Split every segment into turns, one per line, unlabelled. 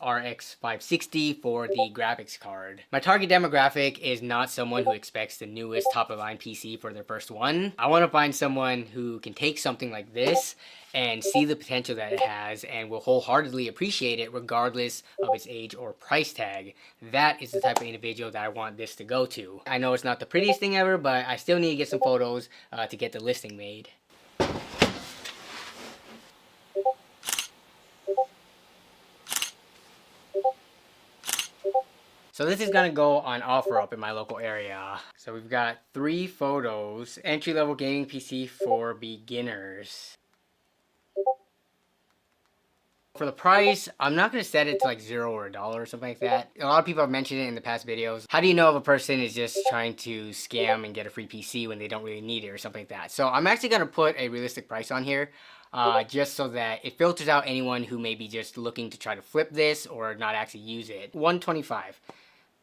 RX 560 for the graphics card. My target demographic is not someone who expects the newest top-of-line PC for their first one. I want to find someone who can take something like this and see the potential that it has and will wholeheartedly appreciate it regardless of its age or price tag. That is the type of individual that I want this to go to. I know it's not the prettiest thing ever, but I still need to get some photos to get the listing made. So this is gonna go on OfferUp in my local area. So we've got 3 photos. Entry-level gaming PC for beginners. For the price, I'm not gonna set it to like $0 or $1 or something like that. A lot of people have mentioned it in the past videos. How do you know if a person is just trying to scam and get a free PC when they don't really need it or something like that? So I'm actually gonna put a realistic price on here. Just so that it filters out anyone who may be just looking to try to flip this or not actually use it. $125.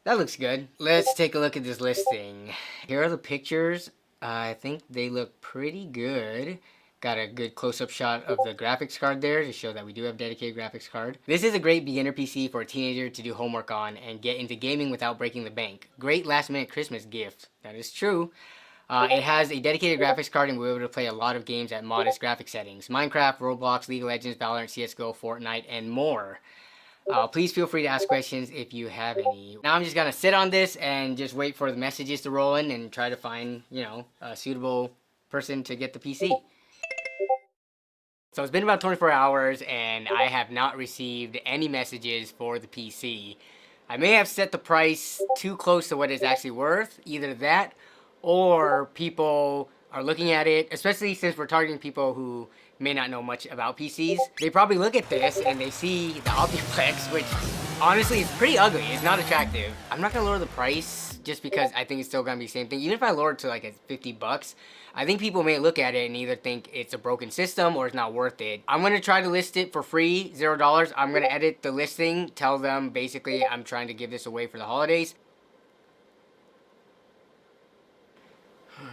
That looks good. Let's take a look at this listing. Here are the pictures. I think they look pretty good. Got a good close-up shot of the graphics card there to show that we do have dedicated graphics card. This is a great beginner PC for a teenager to do homework on and get into gaming without breaking the bank. Great last-minute Christmas gift. That is true. It has a dedicated graphics card and we're able to play a lot of games at modest graphic settings. Minecraft, Roblox, League of Legends, Valorant, CSGO, Fortnite, and more. Please feel free to ask questions if you have any. Now I'm just gonna sit on this and just wait for the messages to roll in and try to find, you know, a suitable person to get the PC. So it's been about 24 hours and I have not received any messages for the PC. I may have set the price too close to what it's actually worth. Either that or people are looking at it, especially since we're targeting people who may not know much about PCs. They probably look at this and they see the Optiplex, which honestly is pretty ugly. It's not attractive. I'm not gonna lower the price just because I think it's still gonna be the same thing. Even if I lower it to like $50, I think people may look at it and either think it's a broken system or it's not worth it. I'm gonna try to list it for free, $0. I'm gonna edit the listing, tell them basically I'm trying to give this away for the holidays.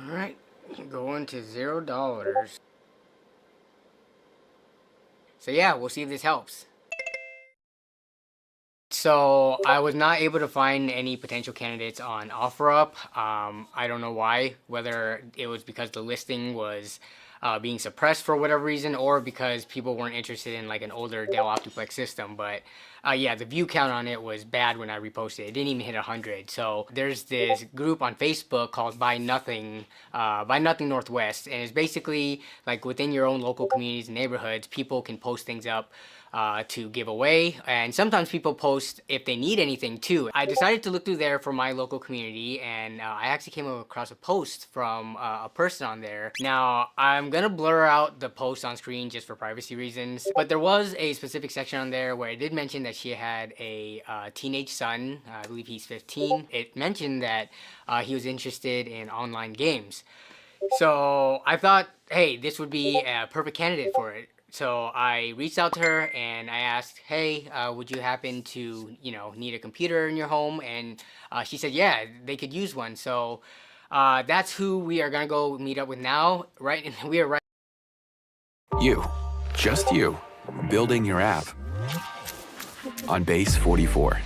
Alright, going to $0. So yeah, we'll see if this helps. So I was not able to find any potential candidates on OfferUp. I don't know why, whether it was because the listing was being suppressed for whatever reason or because people weren't interested in like an older Dell Optiplex system. But yeah, the view count on it was bad when I reposted it. It didn't even hit 100. So there's this group on Facebook called Buy Nothing Northwest. And it's basically like within your own local communities and neighborhoods, people can post things up to give away, and sometimes people post if they need anything too. I decided to look through there for my local community, and I actually came across a post from a person on there. Now I'm gonna blur out the post on screen just for privacy reasons, but there was a specific section on there where it did mention that she had a teenage son. I believe he's 15. It mentioned that he was interested in online games. So I thought, hey, this would be a perfect candidate for it. So I reached out to her and I asked, hey, would you happen to, you know, need a computer in your home? And she said, yeah, they could use one. So that's who we are gonna go meet up with now, right? And we are right.
You, just you, building your app on Base 44.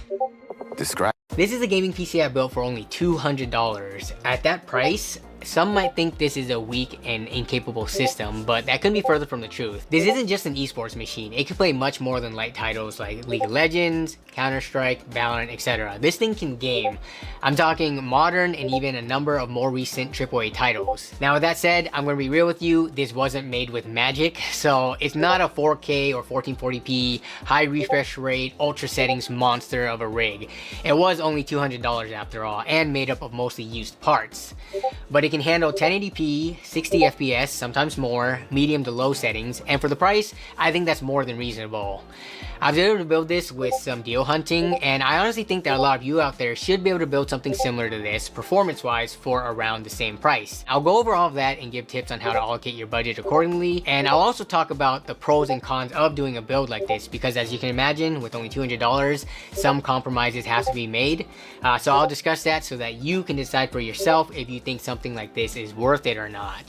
Describe.
This is a gaming PC I built for only $200. At that price, some might think this is a weak and incapable system, but that couldn't be further from the truth. This isn't just an esports machine. It can play much more than light titles like League of Legends, Counter-Strike, Valorant, etc. This thing can game. I'm talking modern and even a number of more recent AAA titles. Now with that said, I'm gonna be real with you, this wasn't made with magic, so it's not a 4K or 1440p, high refresh rate, ultra settings monster of a rig. It was only $200 after all, and made up of mostly used parts. But it can handle 1080p, 60 FPS, sometimes more, medium to low settings, and for the price, I think that's more than reasonable. I was able to build this with some deal hunting, and I honestly think that a lot of you out there should be able to build something similar to this, performance-wise, for around the same price. I'll go over all of that and give tips on how to allocate your budget accordingly, and I'll also talk about the pros and cons of doing a build like this, because as you can imagine, with only $200, some compromises have to be made. So I'll discuss that so that you can decide for yourself if you think something like this is worth it or not.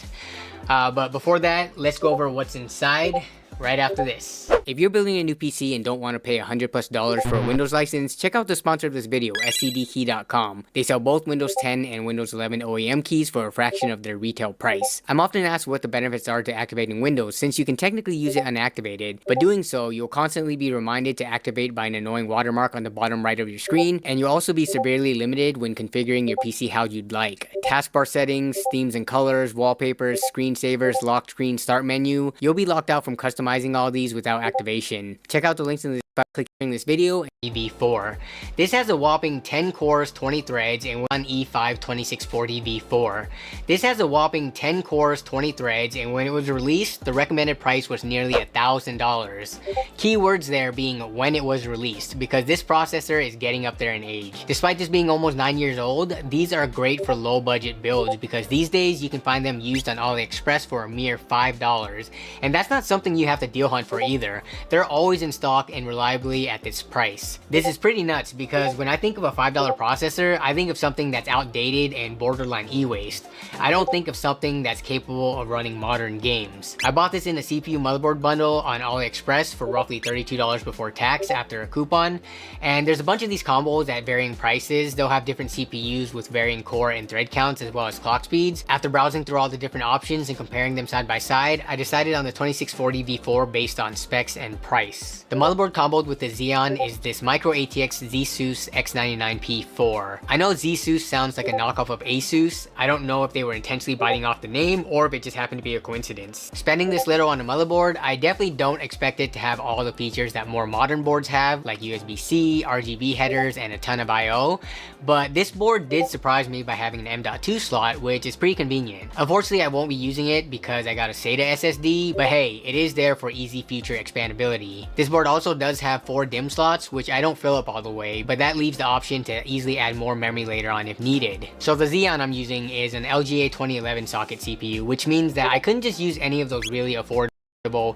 But before that, let's go over what's inside. right after this. If you're building a new PC and don't want to pay $100+ for a Windows license, check out the sponsor of this video, scdkey.com. They sell both Windows 10 and Windows 11 OEM keys for a fraction of their retail price. I'm often asked what the benefits are to activating Windows, since you can technically use it unactivated, but doing so, you'll constantly be reminded to activate by an annoying watermark on the bottom right of your screen, and you'll also be severely limited when configuring your PC how you'd like. Taskbar settings, themes and colors, wallpapers, screensavers, locked screen start menu, you'll be locked out from customizing all these without activation. Check out the links in the click during this video. V4. This has a whopping 10 cores, 20 threads, and one E5 2640 V4. This has a whopping 10 cores, 20 threads, and when it was released, the recommended price was nearly $1,000. Keywords there being when it was released, because this processor is getting up there in age. Despite this being almost 9 years old, these are great for low budget builds, because these days you can find them used on AliExpress for a mere $5. And that's not something you have to deal hunt for either. They're always in stock and reliably at this price. This is pretty nuts because when I think of a $5 processor, I think of something that's outdated and borderline e-waste. I don't think of something that's capable of running modern games. I bought this in a CPU motherboard bundle on AliExpress for roughly $32 before tax after a coupon, and there's a bunch of these combos at varying prices. They'll have different CPUs with varying core and thread counts as well as clock speeds. After browsing through all the different options and comparing them side by side, I decided on the 2640 V4 based on specs and price. The motherboard comboed with the Xeon is this Micro ATX Zsus X99P4. I know Zsus sounds like a knockoff of Asus. I don't know if they were intentionally biting off the name or if it just happened to be a coincidence. Spending this little on a motherboard, I definitely don't expect it to have all the features that more modern boards have, like USB-C, RGB headers, and a ton of I/O, but this board did surprise me by having an M.2 slot, which is pretty convenient. Unfortunately, I won't be using it because I got a SATA SSD, but hey, it is there for easy future expandability. This board also does have 4 DIMM slots, which I don't fill up all the way, but that leaves the option to easily add more memory later on if needed. So the Xeon I'm using is an LGA 2011 socket CPU, which means that I couldn't just use any of those really affordable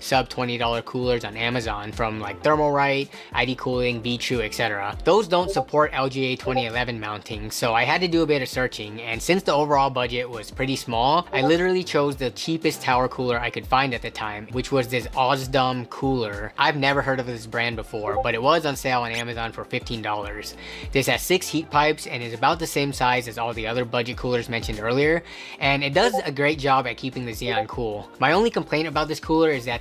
sub $20 coolers on Amazon from like Thermalright, ID Cooling, VTrue, etc. Those don't support LGA 2011 mounting, so I had to do a bit of searching, and since the overall budget was pretty small, I literally chose the cheapest tower cooler I could find at the time, which was this Osdom cooler. I've never heard of this brand before, but it was on sale on Amazon for $15. This has 6 heat pipes and is about the same size as all the other budget coolers mentioned earlier, and it does a great job at keeping the Xeon cool. My only complaint about this cooler is that